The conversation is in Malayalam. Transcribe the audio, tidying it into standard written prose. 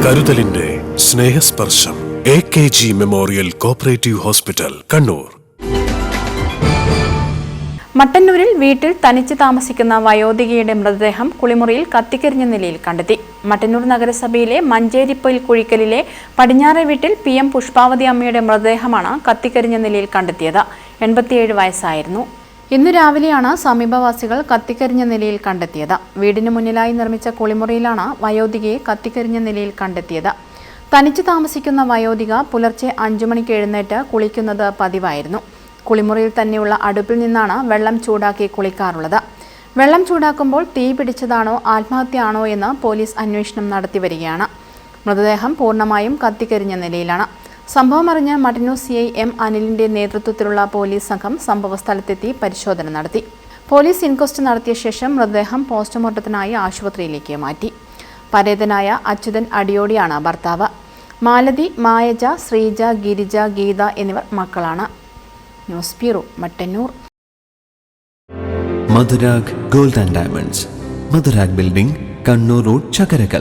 കരുതലിന്റെ സ്നേഹസ്പർശം AKG memorial cooperative hospital, Kannur. മട്ടന്നൂരിൽ വീട്ടിൽ തനിച്ച് താമസിക്കുന്ന വയോധികയുടെ മൃതദേഹം കുളിമുറിയിൽ കത്തിക്കരിഞ്ഞ നിലയിൽ കണ്ടെത്തി. മട്ടന്നൂർ നഗരസഭയിലെ മഞ്ചേരിപ്പൊയിൽ കുഴിക്കലിലെ പടിഞ്ഞാറെ വീട്ടിൽ PM പുഷ്പാവതി അമ്മയുടെ മൃതദേഹമാണ് കത്തിക്കരിഞ്ഞ നിലയിൽ കണ്ടെത്തിയത്. 87 വയസ്സായിരുന്നു. ഇന്ന് രാവിലെയാണ് സമീപവാസികൾ കത്തിക്കരിഞ്ഞ നിലയിൽ കണ്ടെത്തിയത്. വീടിന് മുന്നിലായി നിർമ്മിച്ച കുളിമുറിയിലാണ് വയോധികയെ കത്തിക്കരിഞ്ഞ നിലയിൽ കണ്ടെത്തിയത്. തനിച്ച് താമസിക്കുന്ന വയോധിക പുലർച്ചെ 5 മണിക്ക് എഴുന്നേറ്റ് കുളിക്കുന്നത് പതിവായിരുന്നു. കുളിമുറിയിൽ തന്നെയുള്ള അടുപ്പിൽ നിന്നാണ് വെള്ളം ചൂടാക്കി കുളിക്കാറുള്ളത്. വെള്ളം ചൂടാക്കുമ്പോൾ തീ പിടിച്ചതാണോ ആത്മഹത്യയാണോ എന്ന് പോലീസ് അന്വേഷണം നടത്തിവരികയാണ്. മൃതദേഹം പൂർണ്ണമായും കത്തിക്കരിഞ്ഞ നിലയിലാണ്. സംഭവം അറിഞ്ഞ മട്ടന്നൂർ CI M അനിലിന്റെ നേതൃത്വത്തിലുള്ള പോലീസ് സംഘം സംഭവസ്ഥലത്തെത്തി പരിശോധന നടത്തി. പോലീസ് ഇൻക്വസ്റ്റ് നടത്തിയ ശേഷം മൃതദേഹം പോസ്റ്റ്മോർട്ടത്തിനായി ആശുപത്രിയിലേക്ക് മാറ്റി. പരേതനായ അച്യുതൻ അടിയോടിയാണ് ഭർത്താവ്. മാലതി, മായജ, ശ്രീജ, ഗിരിജ, ഗീത എന്നിവർ മക്കളാണ്. News bureau, Mattannur. Madhurag gold and diamonds, Madhurag building, Kannur road, Chakkarakal.